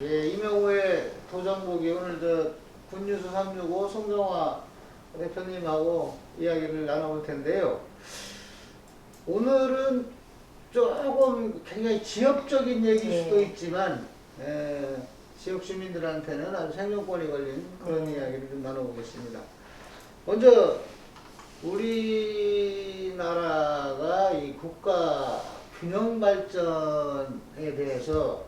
예, 이명호의 도전보기 오늘 굿뉴스 365 송정화 대표님하고 이야기를 나눠볼 텐데요. 오늘은 조금 굉장히 지역적인 얘기일 수도 있지만 지역 주민들한테는 아주 생존권이 걸린 그런 이야기를 좀 나눠보겠습니다. 먼저 우리나라가 이 국가 균형 발전에 대해서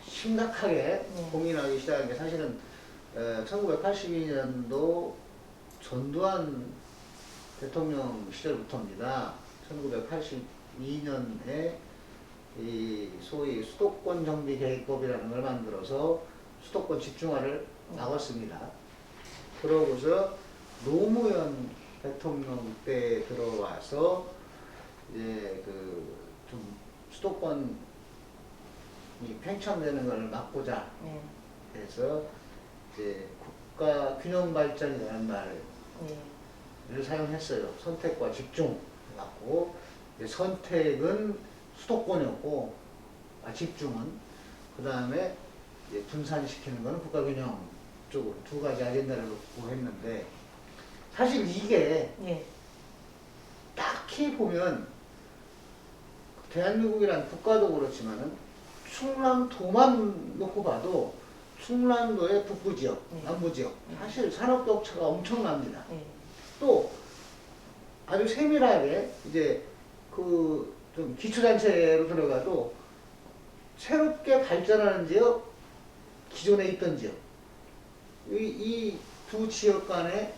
심각하게 고민하기 시작한 게 사실은 1982년도 전두환 대통령 시절부터입니다. 1982년에 이 소위 수도권 정비 계획법이라는 걸 만들어서 수도권 집중화를 막았습니다. 그러고서 노무현 대통령 때 들어와서 이제 좀 수도권 이 팽창되는 것을 막고자 해서 이제 국가 균형 발전이라는 말을 사용했어요. 선택과 집중 맞고 선택은 수도권이었고 집중은 그 다음에 분산시키는 것은 국가 균형 쪽으로 두 가지 아젠다를 놓고 했는데 사실 이게 딱히 보면 대한민국이란 국가도 그렇지만은 충남도만 놓고 봐도 충남도의 북부지역, 남부지역 사실 산업격차가 엄청납니다. 또 아주 세밀하게 이제 좀 기초단체로 들어가도 새롭게 발전하는 지역, 기존에 있던 지역 이 두 지역 간의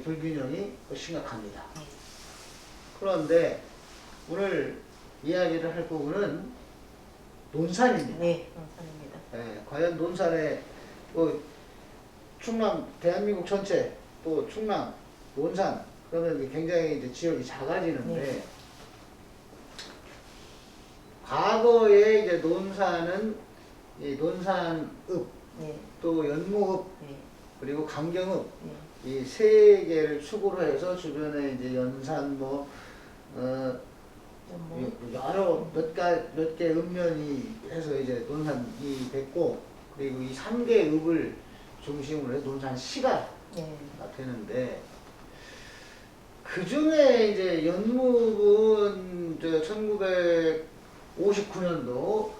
불균형이 심각합니다. 그런데 오늘 이야기를 할 부분은 논산입니다. 네, 논산입니다. 과연 논산에 충남 대한민국 전체 또 충남 논산 그러면 굉장히 이제 지역이 작아지는데 과거에 이제 논산은 이 논산읍 또 연무읍 그리고 강경읍 이 세 개를 축으로 해서 주변에 이제 연산 여러 몇 개 읍면이 해서 이제 논산이 됐고 그리고 이 3개 읍을 중심으로 해서 논산시가 되는데 그 중에 이제 연무읍은 1959년도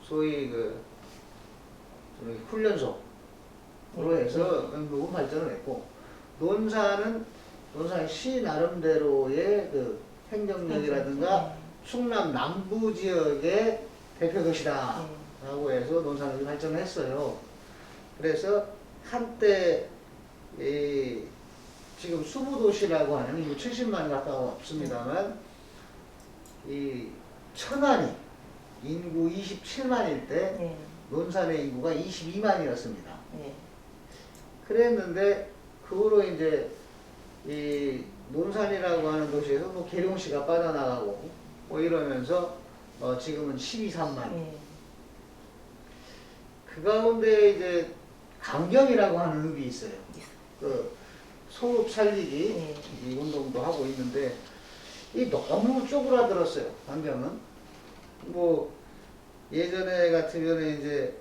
소위 훈련소로 해서 연무읍 발전을 했고 논산시 나름대로의 행정력이라든가 충남 남부 지역의 대표 도시다 라고 해서 논산을 발전을 했어요. 그래서 한때 지금 수부도시라고 하는 70만 가까웠습니다만 이 천안이 인구 27만일 때 논산의 인구가 22만이었습니다. 그랬는데 그 후로 이제 이 논산이라고 하는 도시에서 계룡시가 빠져나가고 이러면서 지금은 12,3만. 그 가운데 이제 강경이라고 하는 읍이 있어요. 소읍 살리기 이 운동도 하고 있는데 이 너무 쪼그라들었어요. 강경은 예전에 같으면 이제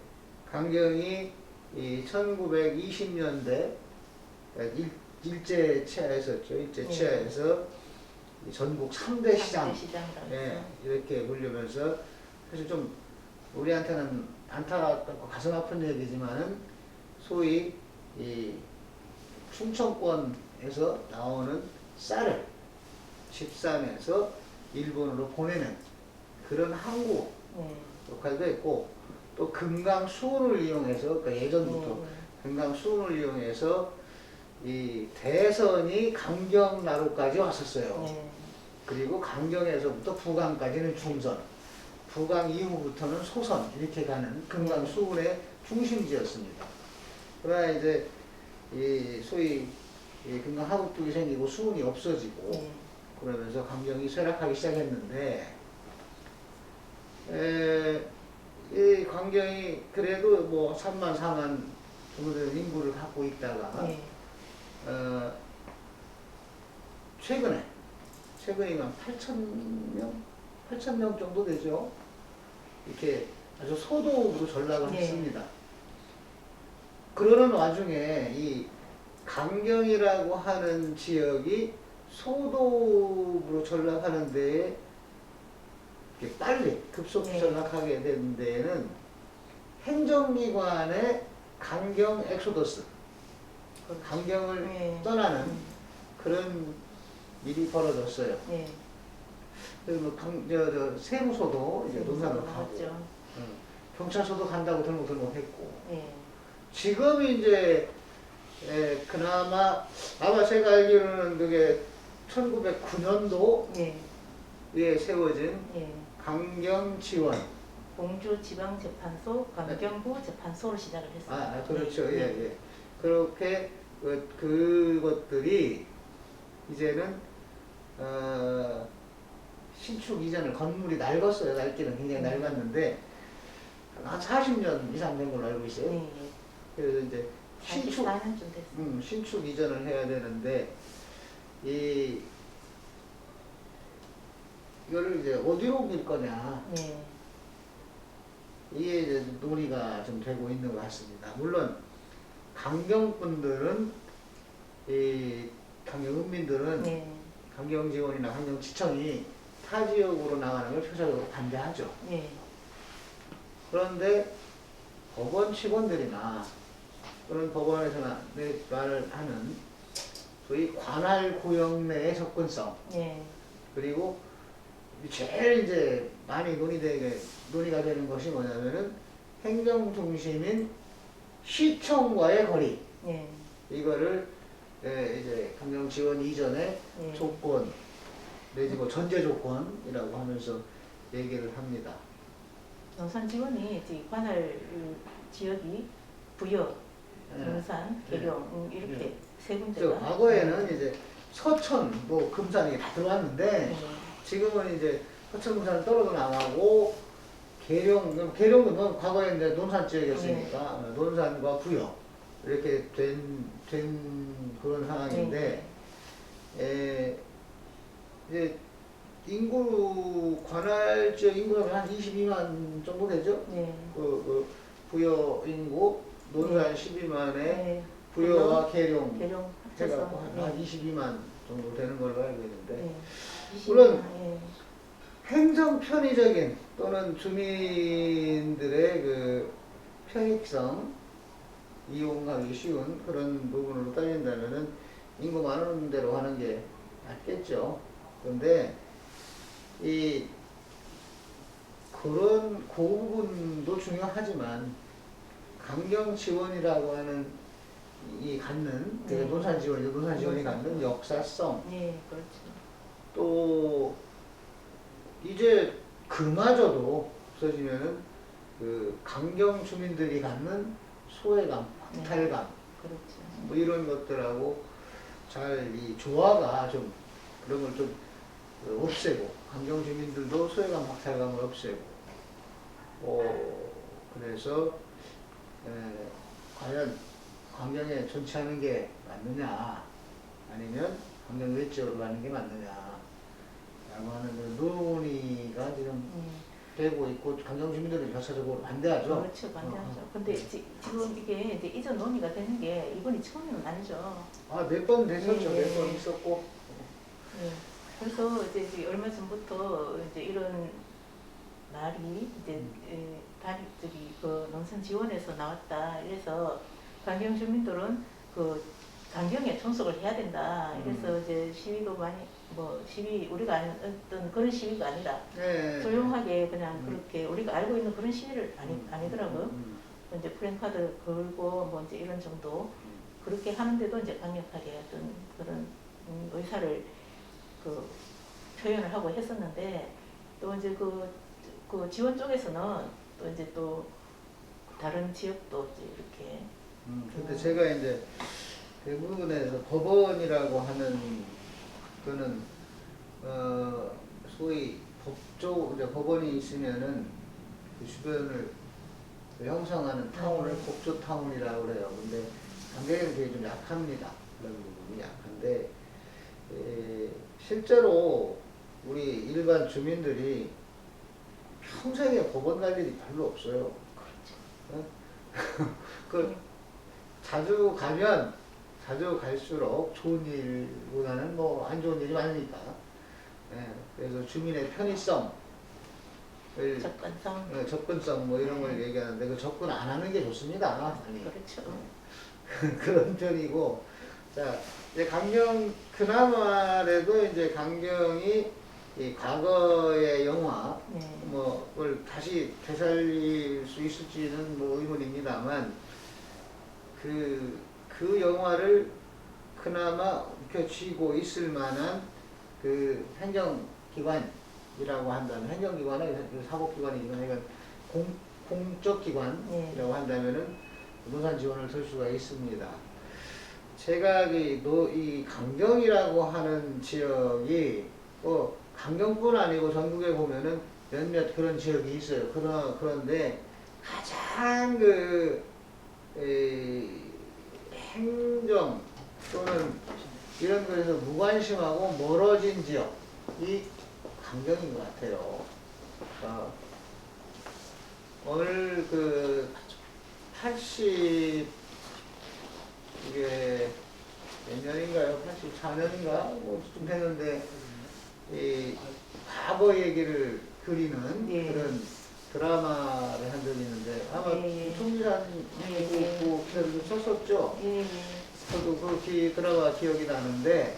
강경이 이 1920년대 일제 치하였었죠. 일제 치하에서 전국 3대 시장 이렇게 물려면서 사실 좀 우리한테는 안타깝고 가슴 아픈 얘기지만은 소위 이 충청권에서 나오는 쌀을 집산해서 일본으로 보내는 그런 항구 역할도 했고 또 금강 수운을 이용해서 예전부터 금강 수운을 이용해서 이 대선이 강경나루까지 왔었어요. 그리고 강경에서부터 부강까지는 중선, 부강 이후부터는 소선 이렇게 가는 금강 수운의 중심지였습니다. 그러나 이제 이 소위 금강 하구뚝이 생기고 수운이 없어지고 그러면서 강경이 쇠락하기 시작했는데 이 강경이 그래도 3만 4만 정도 되는 인구를 갖고 있다가 최근에 한 8,000명 정도 되죠. 이렇게 아주 소도읍으로 전락을 네. 했습니다. 그러는 와중에 이 강경이라고 하는 지역이 소도읍으로 전락하는 데에 이렇게 빨리 급속 네. 전락하게 된 데에는 행정기관의 강경 엑소더스, 강경을 네. 떠나는 그런 일이 벌어졌어요. 네. 그래서 뭐 세무서도 이제 논산으로 가고, 맞죠. 경찰서도 간다고 들먹들먹했고, 네. 지금 이제 그나마 아마 제가 알기로는 그게 1909년도에 네. 세워진 네. 강경지원. 공주지방재판소 강경부 재판소로 시작을 했습니다. 그렇죠. 네. 예, 예. 그렇게 그것들이 이제는 신축 이전을 건물이 낡았어요. 낡기는 굉장히 낡았는데 한 40년 이상 된 걸로 알고 있어요. 네. 그래서 이제 신축 44년쯤 됐어요. 신축 이전을 해야 되는데 이거를 이제 어디로 옮길 거냐, 네. 이게 이제 논의가 좀 되고 있는 것 같습니다. 물론 강경분들은 강경읍민들은 네. 강경지원이나 강경지청이 타 지역으로 나가는 걸 표적으로 반대하죠. 네. 그런데 법원 직원들이나 또는 법원에서나 말을 하는 소위 관할 구역 내의 접근성, 네. 그리고 제일 이제 많이 논의가 되는 것이 뭐냐면은 행정 중심인 시청과의 거리, 네. 이거를 이제 강경 지원 이전의 네. 조건 내지 뭐 전제 조건이라고 하면서 얘기를 합니다. 논산 지원이 이제 관할 지역이 부여, 논산, 계룡 이렇게 네. 세 군데가. 과거에는 이제 서천, 뭐 금산 이게 다 들어왔는데 네. 지금은 이제 서천, 금산은 떨어져 나가고 계룡도 뭐 과거에 이제 논산 지역이었으니까 논산과 부여 이렇게 된 그런 상황인데 이제 관할 지역 인구가 한 22만 정도 되죠? 네. 그 부여 인구 논산 12만에 네. 부여와 계룡 계룡 해갖고 합쳐서 한 22만 정도 되는 걸로 알고 있는데, 네. 물론 네. 행정 편의적인 또는 주민들의 그 편익성, 이용하기 쉬운 그런 부분으로 따진다면은 인구 많은 데로 하는 게 낫겠죠. 그런데 그런 그 부분도 중요하지만 강경 지원이라고 하는 갖는 논산 지원이 갖는 역사성, 네, 그렇죠. 또 이제 그마저도 없어지면은 그 강경 주민들이 갖는 소외감, 박탈감, 그렇죠. 뭐 이런 것들하고 잘 이 조화가 좀 그런 걸 좀 없애고, 강경 주민들도 소외감, 박탈감을 없애고, 그래서 과연 강경에 존치하는 게 맞느냐, 아니면 강경 외지역으로 가는 게 맞느냐 라고 하는 그 논의가 지금 되고 있고, 강경 주민들은 결사적으로 반대하죠. 그렇죠, 반대하죠. 근데 지금 이게 이제 이전 논의가 되는 게 이번이 처음은 아니죠. 몇 번 됐었죠. 네. 몇 번 있었고. 네. 그래서 이제 얼마 전부터 이제 이런 말이 이제 그 농산 지원에서 나왔다. 이래서 강경 주민들은 그 강경에 존속을 해야 된다. 이래서 이제 시위도 많이 우리가 아는 어떤 그런 시위가 아니라 조용하게 그냥 그렇게 우리가 알고 있는 그런 시위를 아니더라고요. 이제 프랜카드 걸고 뭐 이제 이런 정도 그렇게 하는데도 이제 강력하게 어떤 그런 의사를 그 표현을 하고 했었는데, 또 이제 그 지원 쪽에서는 또 이제 또 다른 지역도 이제 이렇게. 근데 제가 이제 대부분에서 법원이라고 하는 거는 소위 법원이 있으면은 그 주변을 형성하는 타운을 법조 타운이라고 그래요. 근데 강경은 되게 좀 약합니다. 그런 부분이 약한데, 실제로 우리 일반 주민들이 평생에 법원 갈 일이 별로 없어요. 어? 그 자주 갈수록 좋은 일보다는 뭐 안 좋은 일이 많으니까. 예, 그래서 주민의 편의성, 접근성. 접근성 뭐 이런 걸 얘기하는데 그 접근 안 하는 게 좋습니다. 아니. 그렇죠. 그런 편이고. 자, 이제 강경, 그나마라도 이제 강경이 이 과거의 영화, 네. 뭐를 다시 되살릴 수 있을지는 뭐 의문입니다만, 그 영화를 그나마 움켜쥐고 있을 만한 그 행정기관이라고 한다면, 행정기관은 사법기관이지만, 이건 공적기관이라고 한다면은 노산 지원을 들 수가 있습니다. 제가 이 강경이라고 하는 지역이 강경뿐 아니고 전국에 보면은 몇몇 그런 지역이 있어요. 그런데 가장 행정 또는 이런 것에서 무관심하고 멀어진 지역이 강경인 것 같아요. 오늘 이게 몇 년인가요? 84년인가? 뭐좀 됐는데, 이 과거 얘기를 그리는 예. 그런 드라마를 한 적이 있는데, 아마 예. 총리사님이 그 기사를 썼었죠? 예. 저도 그 드라마 기억이 나는데,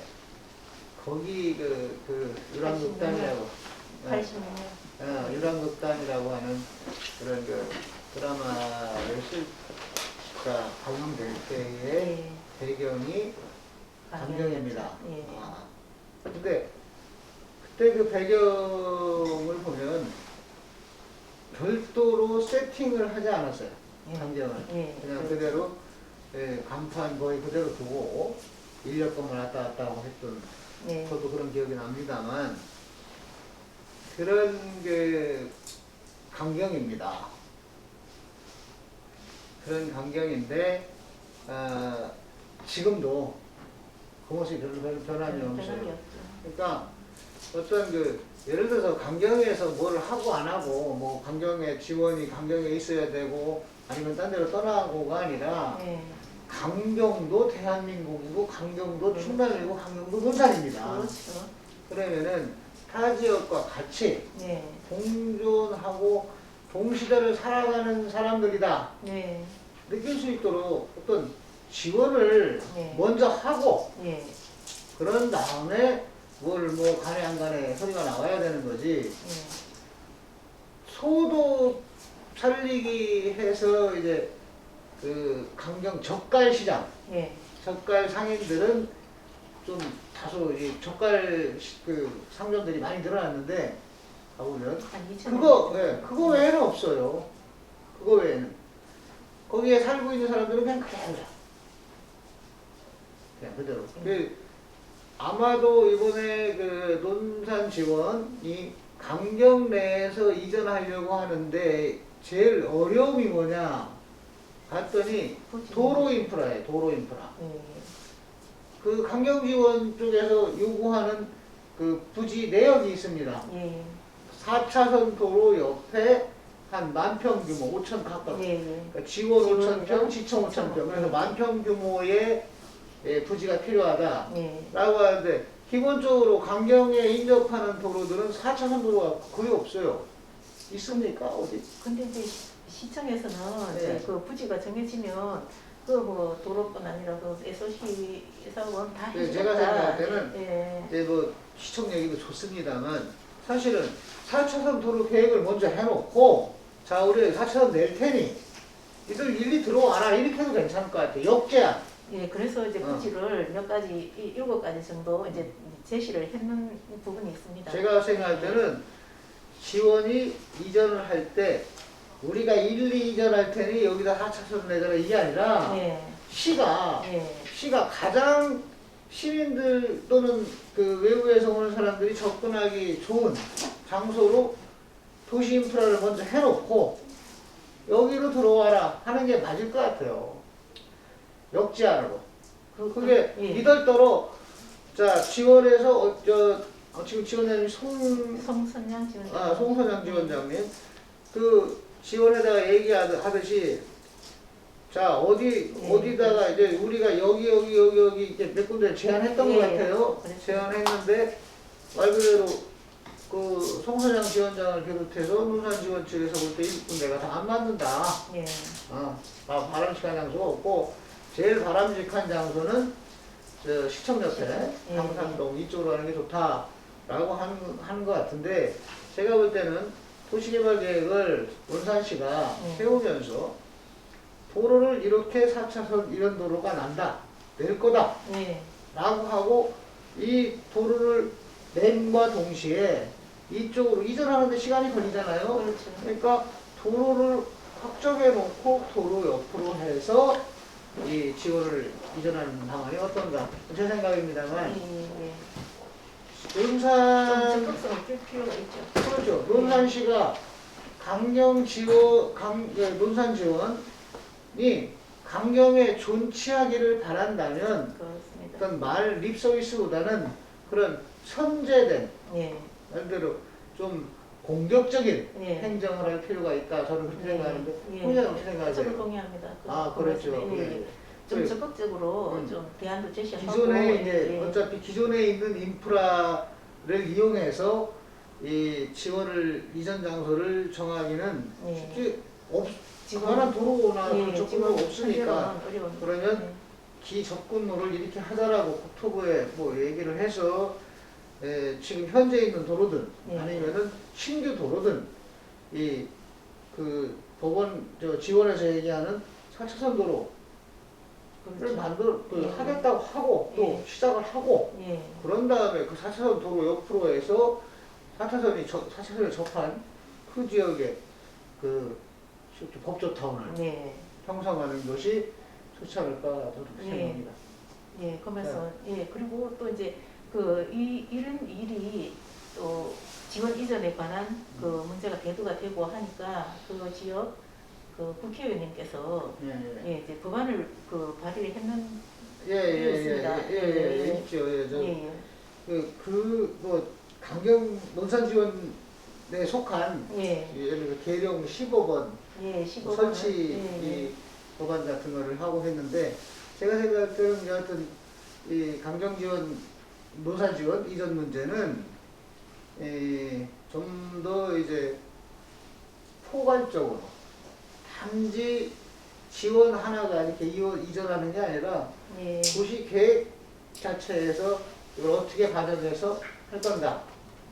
거기 유랑극단이라고. 80년. 유랑극단이라고 하는 그런 드라마를 방영될 때의 예. 배경이 강경입니다. 예. 근데 그때 그 배경을 보면 별도로 세팅을 하지 않았어요. 예. 강경을. 예. 그냥 그렇죠. 그대로 간판 거의 그대로 두고 인력거만 왔다 갔다 하고 했던 예. 저도 그런 기억이 납니다만 그런 강경입니다. 그런 강경인데 지금도 그 모습이 별로 변함이 없어요. 그러니까 어떤 예를 들어서 강경에서 뭘 하고 안 하고 뭐 강경의 지원이 강경에 있어야 되고 아니면 딴 데로 떠나고가 아니라 예. 강경도 대한민국이고 강경도 충남이고 강경도 논산입니다. 그렇죠. 그러면은 타 지역과 같이 예. 공존하고 동시대를 살아가는 사람들이다. 예. 느낄 수 있도록 어떤 지원을 네. 먼저 하고 예. 그런 다음에 뭘 뭐 간에 안 간에 소리가 나와야 되는 거지. 예. 소도 살리기 해서 이제 강경 젓갈 시장, 예. 젓갈 상인들은 좀 다소 이 젓갈 상점들이 많이 늘어났는데 가보면 한 2천 그거 외에는 없어요. 그거 외에는. 거기에 살고 있는 사람들은 그냥 그대로. 아마도 이번에 논산 지원이 강경 내에서 이전하려고 하는데 제일 어려움이 뭐냐 봤더니 도로 인프라예요. 도로 인프라. 예. 강경 지원 쪽에서 요구하는 부지 내역이 있습니다. 예. 4차선 도로 옆에 한 10,000평 규모, 5,000 가까워. 예. 그러니까 지원 5,000평, 지청 5,000평. 그래서 10,000평 규모의 부지가 필요하다. 예. 라고 하는데, 기본적으로 강경에 인접하는 도로들은 4차선 도로가 거의 없어요. 있습니까? 어디? 근데 이제 시청에서는 네. 이제 그 부지가 정해지면 뭐 도로뿐 아니라 SOC 사원 다 네, 해주겠다. 제가 생각할 때는 예. 이제 뭐 시청 얘기도 좋습니다만, 사실은 4차선 도로 계획을 먼저 해놓고, 자, 우리 4차선 낼 테니, 이들 일리 들어와라. 이렇게 해도 괜찮을 것 같아요. 역제한. 예, 그래서 이제 부지를 몇 가지, 7가지 정도 이제 제시를 했는 부분이 있습니다. 제가 생각할 때는 지원이 이전을 할 때, 우리가 1, 2 이전할 테니 여기다 4차선 내잖아. 이게 아니라, 예. 시가 예. 가장 시민들 또는 외부에서 오는 사람들이 접근하기 좋은 장소로 도시 인프라를 먼저 해놓고 여기로 들어와라 하는 게 맞을 것 같아요. 역제한으로. 그게 예. 이덜더러 자 지원해서 지금 지원자님이 송선양 지원자. 송선양 지원장님 그 지원에다가 얘기하듯이 자 어디다가 이제 우리가 여기 이렇게 몇 군데 제안했던 것 같아요. 그랬어요. 제안했는데 말 그대로 그 송선양 지원장을 비롯해서 논산 지원 측에서 볼 때 이 군데가 다 안 맞는다. 예. 바람직한 장소가 없고 제일 바람직한 장소는 저 시청 옆에 예. 당산동 이쪽으로 가는 게 좋다라고 하는 것 같은데 제가 볼 때는 도시개발 계획을 논산시가 세우면서 도로를 이렇게 4차선 이런 도로가 난다 낼 거다 예. 라고 하고 이 도로를 낸과 동시에 이쪽으로 이전하는데 시간이 걸리잖아요. 그렇죠. 그러니까 도로를 확정해 놓고 도로 옆으로 해서 이 지원을 이전하는 방안이 어떤가 제 생각입니다만 예. 논산 좀 적극성을 줄 필요가 있죠. 그렇죠. 논산시가 강경 지원 논산 지원이 강경에 존치하기를 바란다면 그렇습니다. 어떤 말 립 서비스보다는 그런 선제된 예. 말대로 좀 공격적인 예. 행정을 할 필요가 있다. 저는 그렇게 생각하는데 예. 혼자 어떻게 저도 생각하세요? 동의합니다. 그렇죠. 말씀에, 예. 좀 그 적극적으로 좀 대안도 제시하고 기존에 이제 예. 어차피 기존에 있는 인프라를 이용해서 이 지원을 이전 장소를 정하기는 예. 쉽지 지금- 그만한 도로나 예, 접근로가 지금 없으니까 현재로는 어려운. 그러면 기접근로를 이렇게 하자라고 국토부에 뭐 얘기를 해서 지금 현재 있는 도로든 예. 아니면은 신규 도로든 이 그 법원 지원에서 얘기하는 4차선 도로를 그렇죠. 예. 하겠다고 하고 또 예. 시작을 하고 예. 그런 다음에 그 4차선 도로 옆으로 해서 4차선에 접한 그 지역에 그 법조타운을 예. 형성하는 것이 좋지 않을까 저는 그렇게 예. 생각합니다. 예, 그러면서 네. 예, 그리고 또 이제 이런 일이 또 지원 이전에 관한 그 문제가 대두가 되고 하니까 그 지역 그 국회의원님께서 예, 이제 법안을 그 발의했는 있습니다. 있죠. 예, 뭐 강경 논산 지원에 속한 예, 예를 들어 계령 15번 예, 15번 설치 예, 이 법안 같은 거를 하고 했는데 제가 생각할 때는 여하튼 이 강경 지원 논산 지원 이전 문제는 좀 더 이제 포괄적으로 단지 지원 하나가 이렇게 이전하는 게 아니라 예, 도시 계획 자체에서 이걸 어떻게 반영해서 할 건가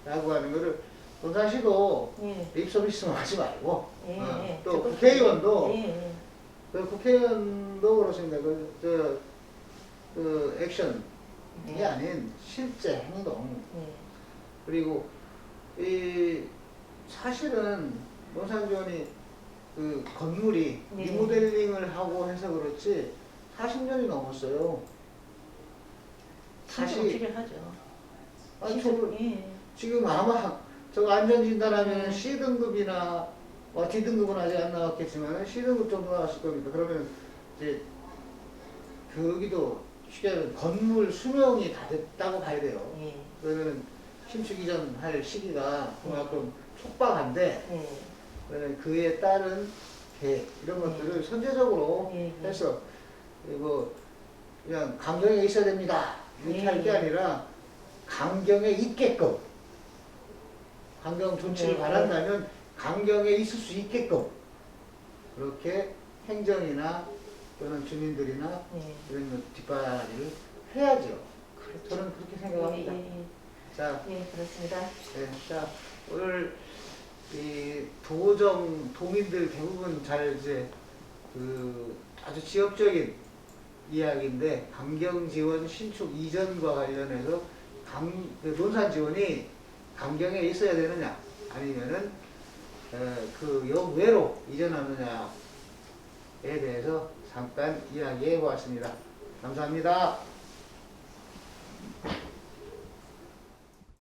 라고 하는 거를 논산시도 예, 립 서비스만 하지 말고 예, 예, 또 적극적으로. 국회의원도 예, 예, 국회의원도 그렇습니다. 그 액션이 예. 아닌 실제 행동 예, 그리고 이 사실은 논산지원이 그 건물이 네. 리모델링을 하고 해서 그렇지 40년이 넘었어요. 진짜 다시 필요하죠. 아니, 진짜, 예, 지금 아마 저거 안전진단하면 네. C등급이나 D등급은 아직 안 나왔겠지만 C등급 정도 나왔을 겁니다. 그러면 이제 여기도 쉽게 말하면 건물 수명이 다 됐다고 봐야 돼요. 예, 그러면 신축 이전할 시기가 그만큼 촉박한데 예, 그러면 그에 따른 계획 이런 것들을 선제적으로 예, 예. 해서 그리고 그냥 강경에 있어야 됩니다 이렇게 예, 할 게 예. 아니라 강경에 있게끔 강경 존치를 예, 바란다면 강경에 있을 수 있게끔 그렇게 행정이나 또는 주민들이나 예. 이런 것 뒷바라지를 해야죠. 그렇죠. 저는 그렇게 생각합니다. 예, 자, 예, 그렇습니다. 자 오늘 이 도민들 대부분 잘 이제 그 아주 지역적인 이야기인데 강경 지원 신축 이전과 관련해서 그 논산 지원이 강경에 있어야 되느냐 아니면은 그 역외로 이전하느냐에 대해서 잠깐 이야기해 보았습니다. 감사합니다.